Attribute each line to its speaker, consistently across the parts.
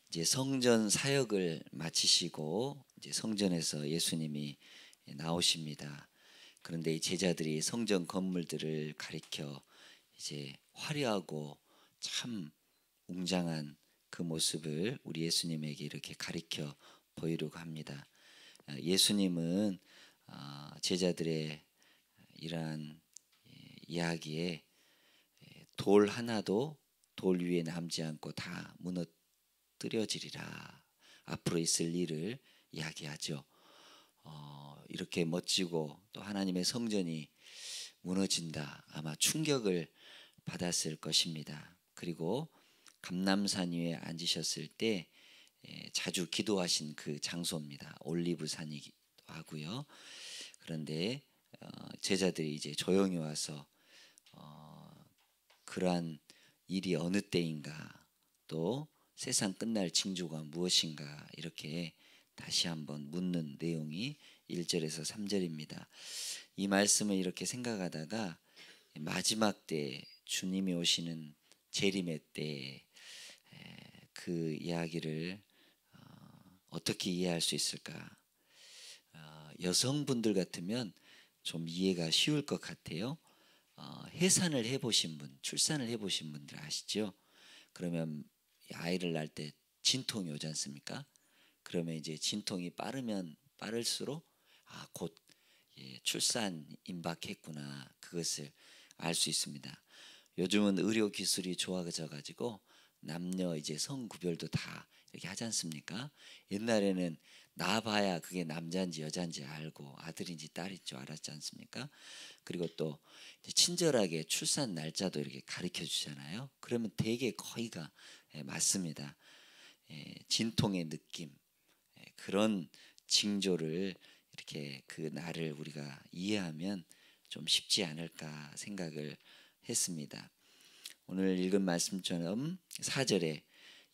Speaker 1: 이제 성전 사역을 마치시고 이제 성전에서 예수님이 나오십니다. 그런데 이 제자들이 성전 건물들을 가리켜 이제 화려하고 참 웅장한 그 모습을 우리 예수님에게 이렇게 가리켜 보이려고 합니다. 예수님은 제자들의 이러한 이야기에 돌 하나도 돌 위에 남지 않고 다 무너뜨려지리라. 앞으로 있을 일을 이야기하죠. 이렇게 멋지고 또 하나님의 성전이 무너진다. 아마 충격을 받았을 것입니다. 그리고 감람산 위에 앉으셨을 때 자주 기도하신 그 장소입니다. 올리브산이기도 하고요. 그런데 제자들이 이제 조용히 와서 그러한 일이 어느 때인가, 또 세상 끝날 징조가 무엇인가, 이렇게 다시 한번 묻는 내용이 1절에서 3절입니다. 이 말씀을 이렇게 생각하다가 마지막 때 주님이 오시는 재림의 때 그 이야기를 어떻게 이해할 수 있을까? 여성분들 같으면 좀 이해가 쉬울 것 같아요. 해산을 해보신 분, 출산을 해보신 분들 아시죠? 그러면 아이를 낳을 때 진통이 오지 않습니까? 그러면 이제 진통이 빠르면 빠를수록 곧 출산 임박했구나, 그것을 알 수 있습니다. 요즘은 의료 기술이 좋아져 가지고 남녀 이제 성 구별도 다 이렇게 하지 않습니까? 옛날에는 낳아봐야 그게 남자인지 여자인지 알고 아들인지 딸인 줄 알았지 않습니까? 그리고 또 친절하게 출산 날짜도 이렇게 가르쳐 주잖아요. 그러면 되게 거의가 맞습니다. 진통의 느낌, 그런 징조를 이렇게 그 날을 우리가 이해하면 좀 쉽지 않을까 생각을 했습니다. 오늘 읽은 말씀처럼 4절에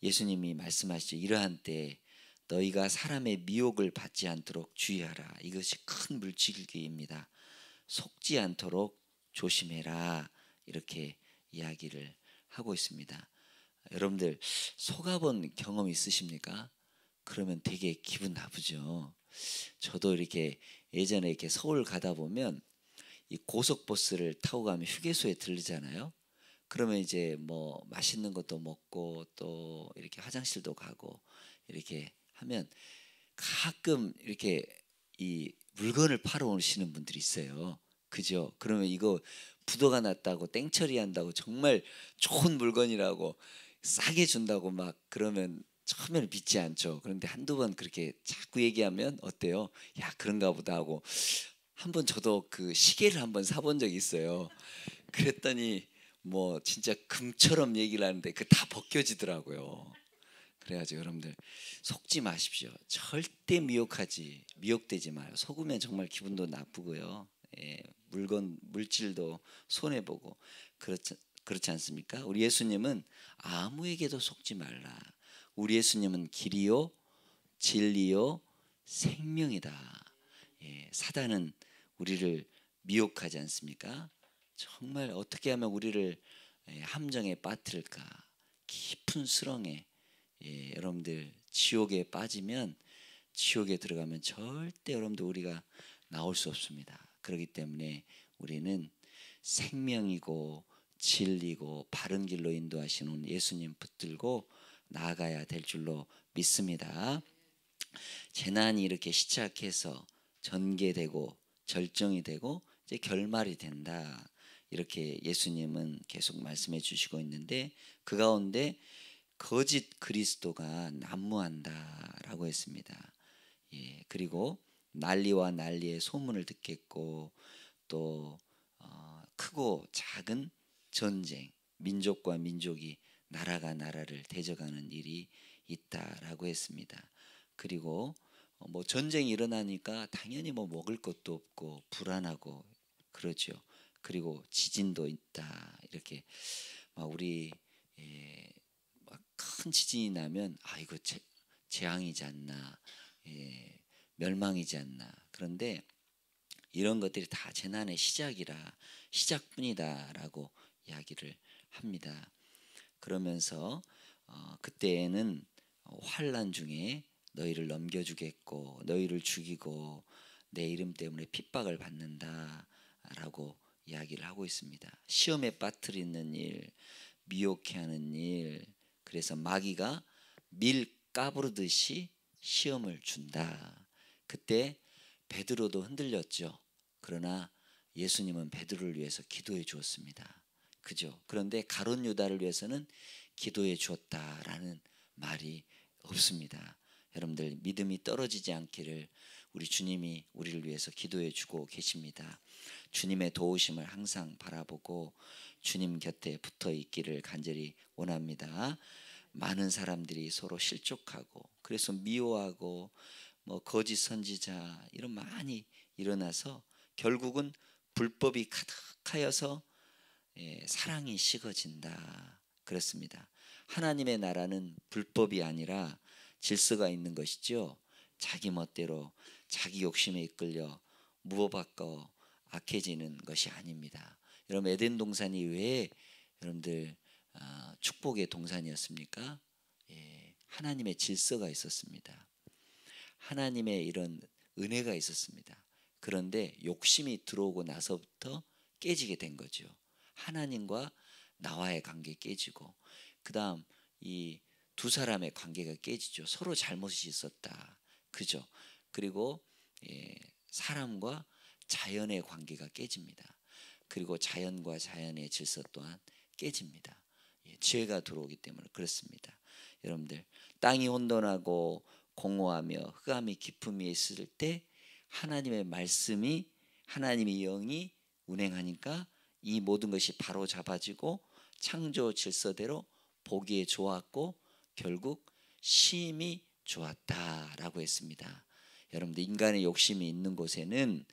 Speaker 1: 예수님이 말씀하시죠. 이러한 때 너희가 사람의 미혹을 받지 않도록 주의하라. 이것이 큰 물질기입니다. 속지 않도록 조심해라. 이렇게 이야기를 하고 있습니다. 여러분들 속아본 경험 있으십니까? 그러면 되게 기분 나쁘죠. 저도 이렇게 예전에 이렇게 서울 가다 보면 이 고속버스를 타고 가면 휴게소에 들르잖아요. 그러면 이제 뭐 맛있는 것도 먹고 또 이렇게 화장실도 가고 이렇게 하면 가끔 이렇게 이 물건을 팔아 오시는 분들이 있어요. 그죠? 그러면 이거 부도가 났다고 땡처리 한다고 정말 좋은 물건이라고 싸게 준다고 막 그러면 처음에는 믿지 않죠. 그런데 한두 번 그렇게 자꾸 얘기하면 어때요? 야, 그런가 보다 하고 한번 저도 그 시계를 한번 사본 적이 있어요. 그랬더니 뭐 진짜 금처럼 얘기를 하는데 그 다 벗겨지더라고요. 그래가지고 여러분들 속지 마십시오. 절대 미혹되지 마요. 속으면 정말 기분도 나쁘고요. 물질도 손해 보고 그렇지 않습니까? 우리 예수님은 아무에게도 속지 말라. 우리 예수님은 길이요, 진리요, 생명이다. 사단은 우리를 미혹하지 않습니까? 정말 어떻게 하면 우리를 함정에 빠뜨릴까? 깊은 수렁에 여러분들 지옥에 빠지면 지옥에 들어가면 절대 여러분들 우리가 나올 수 없습니다. 그렇기 때문에 우리는 생명이고 진리고 바른 길로 인도하시는 예수님 붙들고 나아가야 될 줄로 믿습니다. 재난이 이렇게 시작해서 전개되고 절정이 되고 이제 결말이 된다. 이렇게 예수님은 계속 말씀해 주시고 있는데 그 가운데 거짓 그리스도가 난무한다라고 했습니다. 그리고 난리와 난리의 소문을 듣겠고 또 크고 작은 전쟁, 민족과 민족이 나라가 나라를 대적하는 일이 있다라고 했습니다. 그리고 뭐 전쟁이 일어나니까 당연히 뭐 먹을 것도 없고 불안하고 그러죠. 그리고 지진도 있다. 이렇게 막 우리 막 큰 지진이 나면 이거 재앙이지 않나, 멸망이지 않나. 그런데 이런 것들이 다 재난의 시작뿐이다라고 이야기를 합니다. 그러면서 그때에는 환난 중에 너희를 넘겨주겠고 너희를 죽이고 내 이름 때문에 핍박을 받는다라고 이야기를 하고 있습니다. 시험에 빠뜨리는 일, 미혹해 하는 일, 그래서 마귀가 밀 까부르듯이 시험을 준다. 그때 베드로도 흔들렸죠. 그러나 예수님은 베드로를 위해서 기도해 주었습니다. 그죠? 그런데 가룟 유다를 위해서는 기도해 주었다라는 말이 없습니다. 여러분들 믿음이 떨어지지 않기를 우리 주님이 우리를 위해서 기도해 주고 계십니다. 주님의 도우심을 항상 바라보고 주님 곁에 붙어 있기를 간절히 원합니다. 많은 사람들이 서로 실족하고 그래서 미워하고 뭐 거짓 선지자 이런 많이 일어나서 결국은 불법이 가득하여서 사랑이 식어진다. 그렇습니다. 하나님의 나라는 불법이 아니라 질서가 있는 것이죠. 자기 멋대로 자기 욕심에 이끌려 무엇받고 악해지는 것이 아닙니다. 여러분 에덴 동산이 왜 여러분들 축복의 동산이었습니까? 하나님의 질서가 있었습니다. 하나님의 이런 은혜가 있었습니다. 그런데 욕심이 들어오고 나서부터 깨지게 된 거죠. 하나님과 나와의 관계 깨지고 그다음 이 두 사람의 관계가 깨지죠. 서로 잘못이 있었다. 그죠? 그리고 사람과 자연의 관계가 깨집니다. 그리고 자연과 자연의 질서 또한 깨집니다. 죄가 들어오기 때문에 그렇습니다. 여러분들 땅이 혼돈하고 공허하며 흑암이 깊음이 있을 때 하나님의 말씀이 하나님의 영이 운행하니까 이 모든 것이 바로 잡아지고 창조 질서대로 보기에 좋았고 결국 심히 좋았다라고 했습니다. 여러분들 인간의 욕심이 있는 곳에는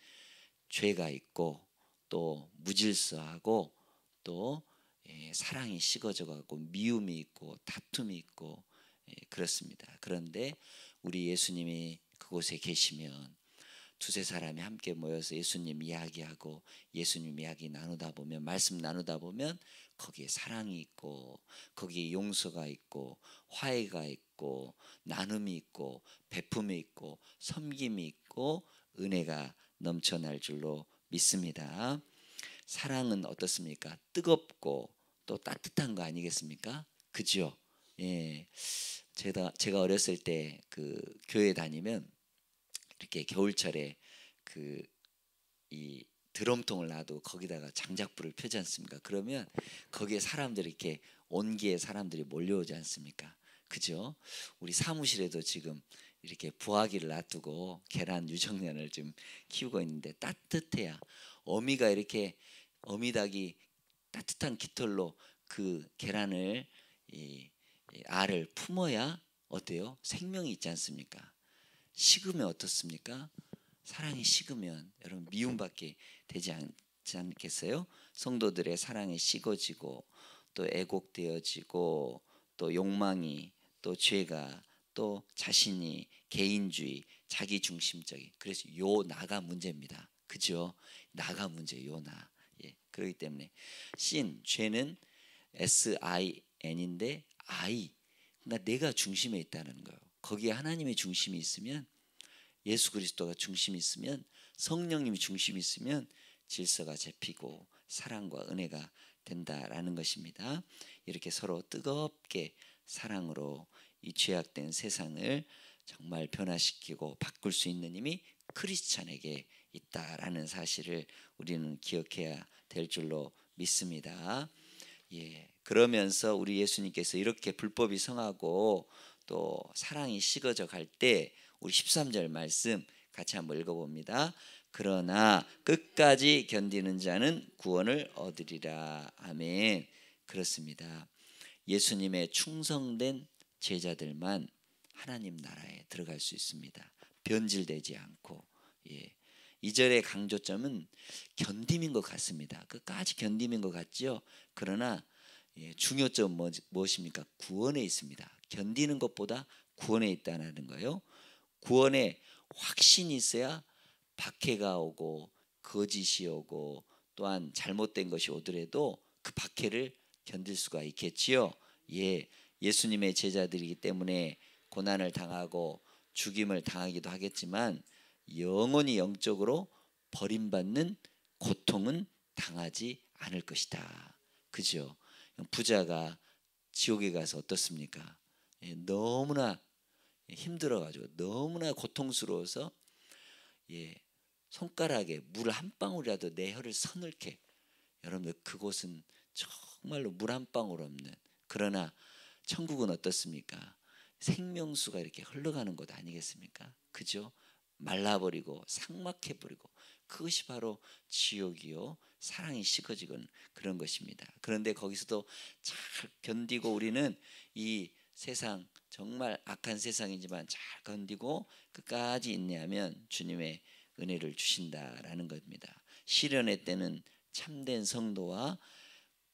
Speaker 1: 죄가 있고 또 무질서하고 또 사랑이 식어져가고 미움이 있고 다툼이 있고 그렇습니다. 그런데 우리 예수님이 그곳에 계시면 두세 사람이 함께 모여서 예수님 이야기하고 예수님 이야기 나누다 보면 말씀 나누다 보면 거기에 사랑이 있고 거기에 용서가 있고 화해가 있고 나눔이 있고 베품이 있고 섬김이 있고 은혜가 넘쳐날 줄로 믿습니다. 사랑은 어떻습니까? 뜨겁고 또 따뜻한 거 아니겠습니까? 그죠? 예. 제가 어렸을 때 그 교회 다니면 이렇게 겨울철에 그 이 드럼통을 놔도 거기다가 장작불을 펴지 않습니까? 그러면 거기에 사람들이 이렇게 온기에 사람들이 몰려오지 않습니까? 그죠? 우리 사무실에도 지금 이렇게 부화기를 놔두고 계란 유정란을 좀 키우고 있는데 따뜻해야 어미가 이렇게 어미닭이 따뜻한 깃털로 그 계란을 이 알을 품어야 어때요? 생명이 있지 않습니까? 식으면 어떻습니까? 사랑이 식으면 여러분 미움받게 되지 않겠어요? 성도들의 사랑이 식어지고 또 애곡되어지고 또 욕망이 또 죄가 또 자신이 개인주의 자기중심적인 그래서 요 나가 문제입니다. 그죠? 나가 문제 요 나. 그렇기 때문에 sin 죄는 SIN인데 I 그러니까 내가 중심에 있다는 거예요. 거기에 하나님의 중심이 있으면 예수 그리스도가 중심이 있으면 성령님이 중심이 있으면 질서가 잡히고 사랑과 은혜가 된다라는 것입니다. 이렇게 서로 뜨겁게 사랑으로 이 죄악된 세상을 정말 변화시키고 바꿀 수 있는 힘이 크리스찬에게 있다라는 사실을 우리는 기억해야 될 줄로 믿습니다. 그러면서 우리 예수님께서 이렇게 불법이 성하고 또 사랑이 식어져 갈 때 우리 13절 말씀 같이 한번 읽어봅니다. 그러나 끝까지 견디는 자는 구원을 얻으리라. 아멘. 그렇습니다. 예수님의 충성된 제자들만 하나님 나라에 들어갈 수 있습니다. 변질되지 않고. 2절의 강조점은 견딤인 것 같습니다. 끝까지 견딤인 것 같죠. 그러나 중요점 무엇입니까? 구원에 있습니다. 견디는 것보다 구원에 있다는 거예요. 구원에 확신이 있어야 박해가 오고 거짓이 오고 또한 잘못된 것이 오더라도 그 박해를 견딜 수가 있겠지요. 예수님의 제자들이기 때문에 고난을 당하고 죽임을 당하기도 하겠지만 영원히 영적으로 버림받는 고통은 당하지 않을 것이다. 그죠? 부자가 지옥에 가서 어떻습니까? 너무나 힘들어가지고 너무나 고통스러워서 손가락에 물 한 방울이라도 내 혀를 서늘게, 여러분들 그곳은 정말로 물 한 방울 없는, 그러나 천국은 어떻습니까? 생명수가 이렇게 흘러가는 곳 아니겠습니까? 그죠? 말라버리고 삭막해버리고, 그것이 바로 지옥이요 사랑이 식어지는 그런 것입니다. 그런데 거기서도 잘 견디고 우리는 이 세상, 정말 악한 세상이지만 잘 견디고 끝까지 인내하면 주님의 은혜를 주신다라는 겁니다. 시련의 때는 참된 성도와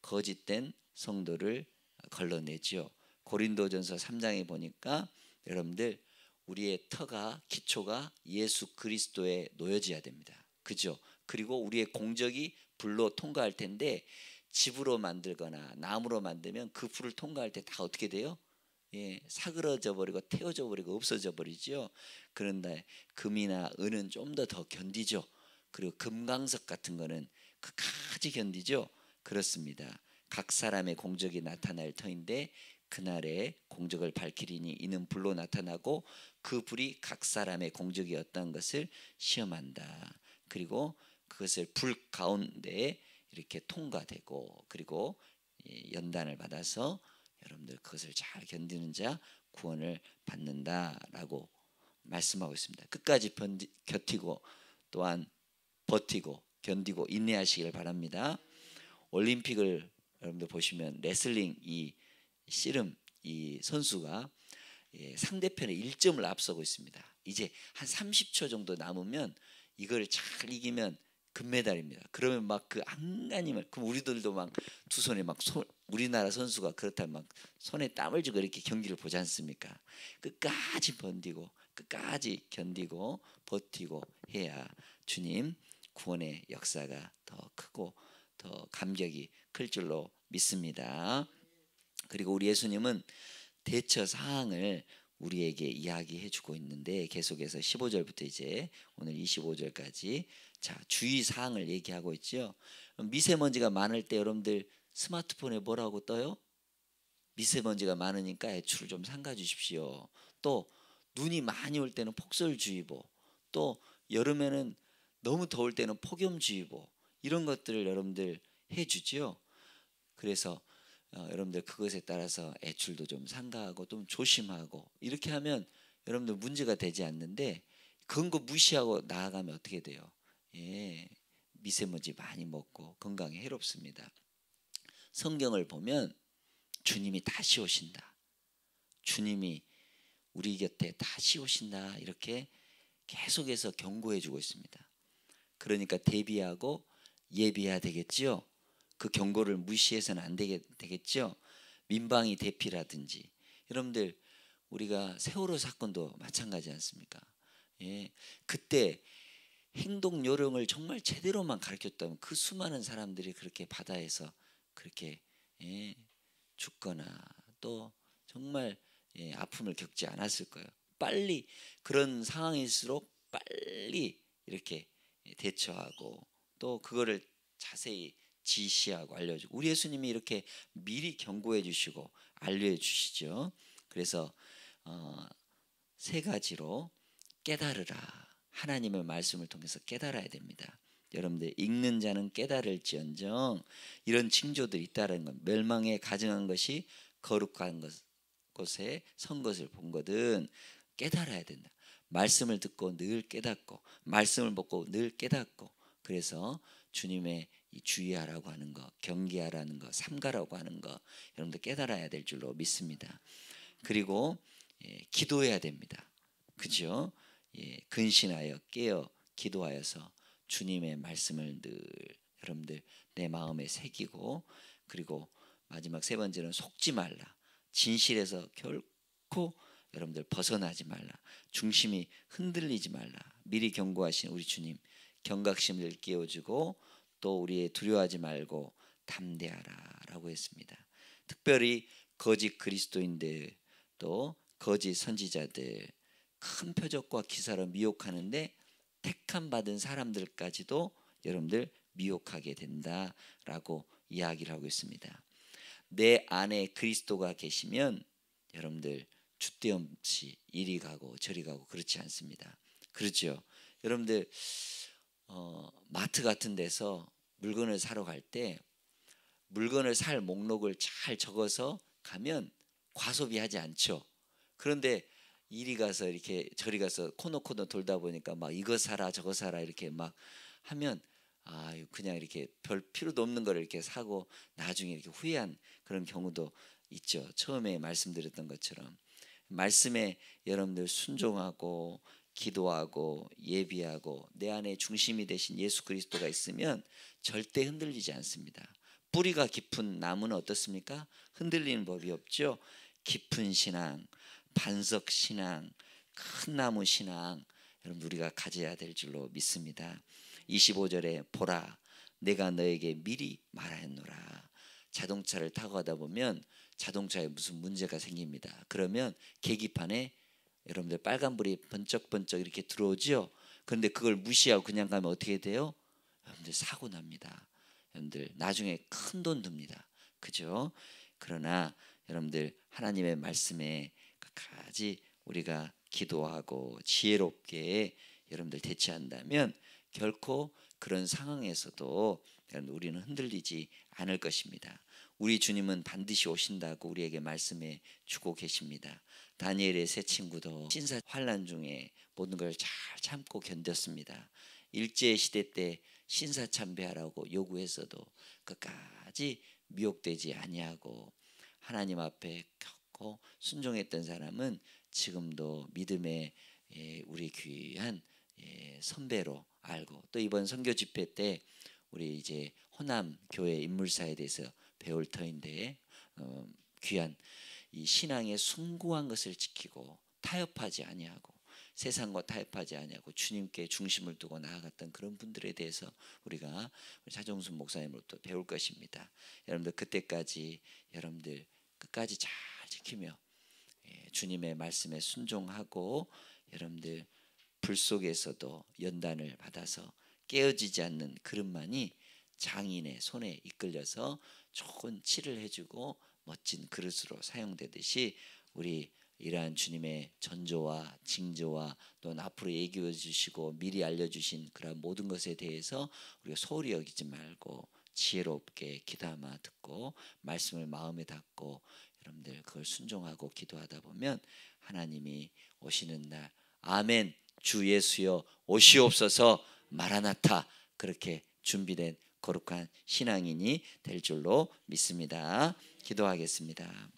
Speaker 1: 거짓된 성도를 걸러내죠. 고린도전서 3장에 보니까 여러분들 우리의 터가, 기초가 예수 그리스도에 놓여져야 됩니다. 그죠? 그리고 우리의 공적이 불로 통과할 텐데, 집으로 만들거나 나무로 만들면 그 불을 통과할 때 다 어떻게 돼요? 사그러져 버리고 태워져 버리고 없어져 버리죠. 그런데 금이나 은은 좀 더 견디죠. 그리고 금강석 같은 거는 끝까지 견디죠. 그렇습니다. 각 사람의 공적이 나타날 터인데 그날의 공적을 밝히리니 이는 불로 나타나고 그 불이 각 사람의 공적이 어떤 것을 시험한다. 그리고 그것을 불 가운데 이렇게 통과되고, 그리고 연단을 받아서 여러분들 그것을 잘 견디는 자 구원을 받는다라고 말씀하고 있습니다. 끝까지 견디고 또한 버티고 견디고 인내하시길 바랍니다. 올림픽을 여러분들 보시면 레슬링 이 씨름 이 선수가 상대편의 1점을 앞서고 있습니다. 이제 한 30초 정도 남으면 이걸 잘 이기면 금메달입니다. 그러면 막 그 안간힘을, 그럼 우리들도 막 두 손에 막 우리나라 선수가 그렇다면 막 손에 땀을 쥐고 이렇게 경기를 보지 않습니까? 끝까지 버티고 끝까지 견디고 버티고 해야 주님 구원의 역사가 더 크고 더 감격이 클 줄로 믿습니다. 그리고 우리 예수님은 대처 사항을 우리에게 이야기해 주고 있는데, 계속해서 15절부터 이제 오늘 25절까지 자 주의 사항을 얘기하고 있죠. 미세먼지가 많을 때 여러분들 스마트폰에 뭐라고 떠요? 미세먼지가 많으니까 애출을 좀 삼가 주십시오. 또 눈이 많이 올 때는 폭설주의보, 또 여름에는 너무 더울 때는 폭염주의보, 이런 것들을 여러분들 해주죠. 그래서 여러분들 그것에 따라서 애출도 좀 삼가하고 좀 조심하고 이렇게 하면 여러분들 문제가 되지 않는데, 그런 거 무시하고 나아가면 어떻게 돼요? 미세먼지 많이 먹고 건강에 해롭습니다. 성경을 보면 주님이 다시 오신다, 주님이 우리 곁에 다시 오신다, 이렇게 계속해서 경고해 주고 있습니다. 그러니까 대비하고 예비해야 되겠죠. 그 경고를 무시해서는 안 되겠죠. 민방위 대피라든지, 여러분들 우리가 세월호 사건도 마찬가지 않습니까? 그때 행동 요령을 정말 제대로만 가르쳤다면 그 수많은 사람들이 그렇게 바다에서 그렇게 죽거나 또 정말 아픔을 겪지 않았을 거예요. 빨리, 그런 상황일수록 빨리 이렇게 대처하고 또 그거를 자세히 지시하고 알려주고, 우리 예수님이 이렇게 미리 경고해 주시고 알려주시죠. 그래서 세 가지로 깨달으라, 하나님의 말씀을 통해서 깨달아야 됩니다. 여러분들 읽는 자는 깨달을지언정, 이런 징조들이 있다는 것. 멸망에 가증한 것이 거룩한 곳에 선 것을 본 거든 깨달아야 된다. 말씀을 듣고 늘 깨닫고 말씀을 먹고 늘 깨닫고, 그래서 주님의 이 주의하라고 하는 거, 경계하라는 거, 삼가라고 하는 거 여러분들 깨달아야 될 줄로 믿습니다. 그리고 기도해야 됩니다. 그죠? 근신하여 깨어 기도하여서 주님의 말씀을 늘 여러분들 내 마음에 새기고, 그리고 마지막 세 번째는 속지 말라. 진실에서 결코 여러분들 벗어나지 말라. 중심이 흔들리지 말라. 미리 경고하신 우리 주님 경각심을 깨워주고 또 우리의 두려워하지 말고 담대하라 라고 했습니다. 특별히 거짓 그리스도인들 또 거짓 선지자들 큰 표적과 기사로 미혹하는데 택함 받은 사람들까지도 여러분들 미혹하게 된다라고 이야기를 하고 있습니다. 내 안에 그리스도가 계시면 여러분들 주대없이 이리 가고 저리 가고 그렇지 않습니다. 그렇죠? 여러분들 마트 같은 데서 물건을 사러 갈 때 물건을 살 목록을 잘 적어서 가면 과소비하지 않죠. 그런데 이리 가서 이렇게 저리 가서 코너 돌다 보니까 막 이거 사라 저거 사라 이렇게 막 하면 그냥 이렇게 별 필요도 없는 거를 이렇게 사고 나중에 이렇게 후회한 그런 경우도 있죠. 처음에 말씀드렸던 것처럼 말씀에 여러분들 순종하고 기도하고 예비하고 내 안에 중심이 되신 예수 그리스도가 있으면 절대 흔들리지 않습니다. 뿌리가 깊은 나무는 어떻습니까? 흔들리는 법이 없죠. 깊은 신앙, 반석 신앙, 큰 나무 신앙 여러분 우리가 가져야 될 줄로 믿습니다. 25절에 보라 내가 너에게 미리 말하였노라. 자동차를 타고 가다 보면 자동차에 무슨 문제가 생깁니다. 그러면 계기판에 여러분들 빨간불이 번쩍번쩍 이렇게 들어오죠. 그런데 그걸 무시하고 그냥 가면 어떻게 돼요? 여러분들 사고 납니다. 여러분들 나중에 큰 돈 듭니다. 그죠? 그러나 여러분들 하나님의 말씀에 끝까지 우리가 기도하고 지혜롭게 여러분들 대처한다면 결코 그런 상황에서도 우리는 흔들리지 않을 것입니다. 우리 주님은 반드시 오신다고 우리에게 말씀해 주고 계십니다. 다니엘의 세 친구도 신사 환난 중에 모든 걸 잘 참고 견뎠습니다. 일제 시대 때 신사참배하라고 요구했어도 끝까지 미혹되지 아니하고 하나님 앞에 겪고 순종했던 사람은 지금도 믿음의 우리 귀한 선배로 알고 또 이번 선교 집회 때 우리 이제 호남 교회 인물사에 대해서 배울 터인데 귀한 이 신앙의 숭고한 것을 지키고 타협하지 아니하고 세상과 타협하지 아니하고 주님께 중심을 두고 나아갔던 그런 분들에 대해서 우리가 차종순 목사님으로부터 배울 것입니다. 여러분들 그때까지 여러분들 끝까지 잘 지키며 주님의 말씀에 순종하고 여러분들 불 속에서도 연단을 받아서 깨어지지 않는 그릇만이 장인의 손에 이끌려서 좋은 칠을 해주고 멋진 그릇으로 사용되듯이 우리 이러한 주님의 전조와 징조와 또 앞으로 얘기해 주시고 미리 알려주신 그런 모든 것에 대해서 우리가 소홀히 여기지 말고 지혜롭게 귀담아 듣고 말씀을 마음에 담고 여러분들 그걸 순종하고 기도하다 보면 하나님이 오시는 날 아멘 주 예수여 오시옵소서 마라나타 그렇게 준비된 거룩한 신앙인이 될 줄로 믿습니다. 기도하겠습니다.